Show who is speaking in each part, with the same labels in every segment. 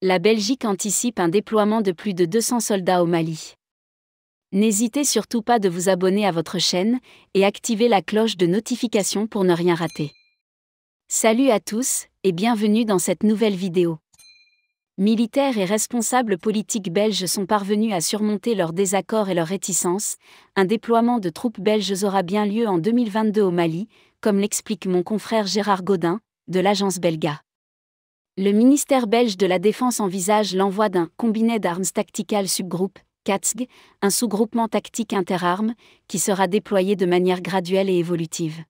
Speaker 1: La Belgique anticipe un déploiement de plus de 200 soldats au Mali. N'hésitez surtout pas de vous abonner à votre chaîne et activer la cloche de notification pour ne rien rater. Salut à tous et bienvenue dans cette nouvelle vidéo. Militaires et responsables politiques belges sont parvenus à surmonter leurs désaccords et leurs réticences. Un déploiement de troupes belges aura bien lieu en 2022 au Mali, comme l'explique mon confrère Gérard Gaudin, de l'agence Belga. Le ministère belge de la Défense envisage l'envoi d'un « Combined Arms Tactical Subgroup », CATSG, un sous-groupement tactique interarmes, qui sera déployé de manière graduelle et évolutive.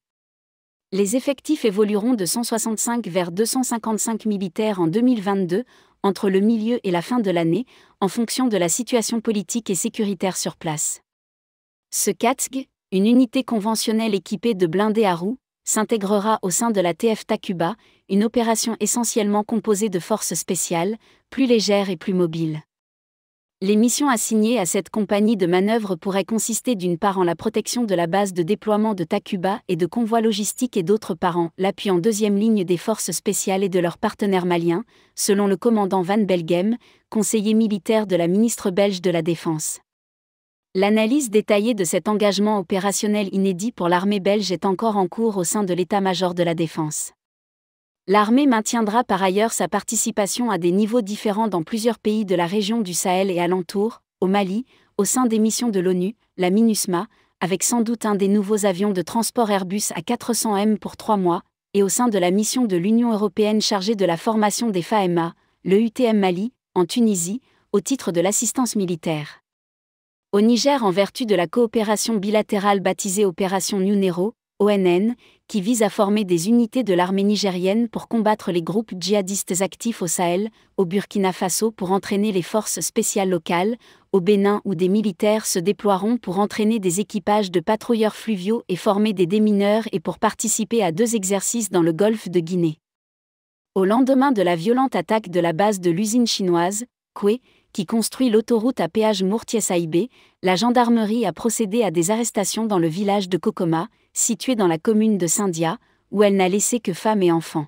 Speaker 1: Les effectifs évolueront de 165 vers 255 militaires en 2022, entre le milieu et la fin de l'année, en fonction de la situation politique et sécuritaire sur place. Ce CATSG, une unité conventionnelle équipée de blindés à roues, s'intégrera au sein de la TF Takuba, une opération essentiellement composée de forces spéciales, plus légères et plus mobiles. Les missions assignées à cette compagnie de manœuvre pourraient consister d'une part en la protection de la base de déploiement de Takuba et de convois logistiques et d'autre part en l'appui en deuxième ligne des forces spéciales et de leurs partenaires maliens, selon le commandant Van Belgem, conseiller militaire de la ministre belge de la Défense. L'analyse détaillée de cet engagement opérationnel inédit pour l'armée belge est encore en cours au sein de l'état-major de la Défense. L'armée maintiendra par ailleurs sa participation à des niveaux différents dans plusieurs pays de la région du Sahel et alentour, au Mali, au sein des missions de l'ONU, la MINUSMA, avec sans doute un des nouveaux avions de transport Airbus A400M pour 3 mois, et au sein de la mission de l'Union européenne chargée de la formation des FAMA, le UTM Mali, en Tunisie, au titre de l'assistance militaire. Au Niger, en vertu de la coopération bilatérale baptisée Opération New Nero, ONN, qui vise à former des unités de l'armée nigérienne pour combattre les groupes djihadistes actifs au Sahel, au Burkina Faso pour entraîner les forces spéciales locales, au Bénin où des militaires se déploieront pour entraîner des équipages de patrouilleurs fluviaux et former des démineurs et pour participer à 2 exercices dans le golfe de Guinée. Au lendemain de la violente attaque de la base de l'usine chinoise, Koué, qui construit l'autoroute à péage Mourtiès-Aïbé, la gendarmerie a procédé à des arrestations dans le village de Kokoma, situé dans la commune de Sindia, où elle n'a laissé que femmes et enfants.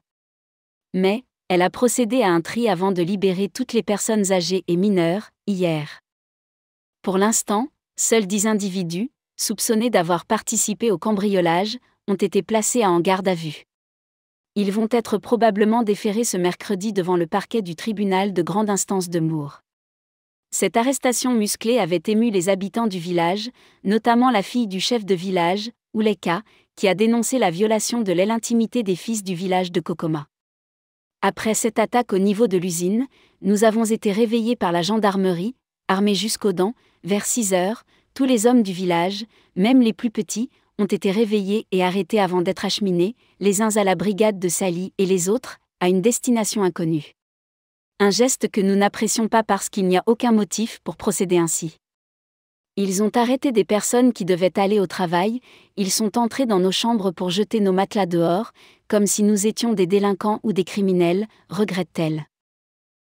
Speaker 1: Mais, elle a procédé à un tri avant de libérer toutes les personnes âgées et mineures, hier. Pour l'instant, seuls 10 individus, soupçonnés d'avoir participé au cambriolage, ont été placés en garde à vue. Ils vont être probablement déférés ce mercredi devant le parquet du tribunal de grande instance de Mour. Cette arrestation musclée avait ému les habitants du village, notamment la fille du chef de village, Ouleka, qui a dénoncé la violation de l'intimité des fils du village de Kokoma. Après cette attaque au niveau de l'usine, nous avons été réveillés par la gendarmerie, armés jusqu'aux dents, vers 6 heures, tous les hommes du village, même les plus petits, ont été réveillés et arrêtés avant d'être acheminés, les uns à la brigade de Sali et les autres, à une destination inconnue. Un geste que nous n'apprécions pas parce qu'il n'y a aucun motif pour procéder ainsi. Ils ont arrêté des personnes qui devaient aller au travail, ils sont entrés dans nos chambres pour jeter nos matelas dehors, comme si nous étions des délinquants ou des criminels, regrette-t-elle.